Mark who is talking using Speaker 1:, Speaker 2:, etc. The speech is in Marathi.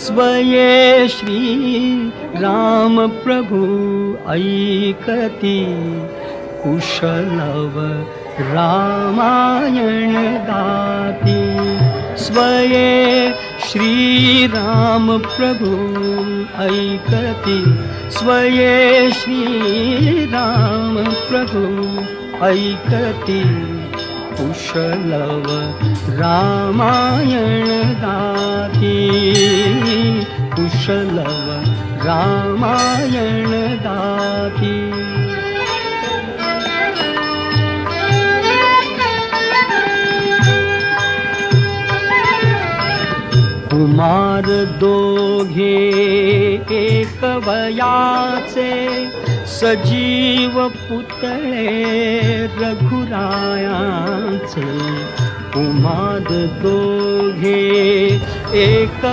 Speaker 1: स्वये श्री राम प्रभु ऐकती कुशलव रामायण गाती स्वये श्री राम प्रभु ऐकती स्वये श्री राम प्रभु ऐकती कुशलव रामायण गाती कुशलव रामायण गाती। कुमार दोघे एक वयाचे सजीव पुतळे रघुरायांचे कुमार दोघे एक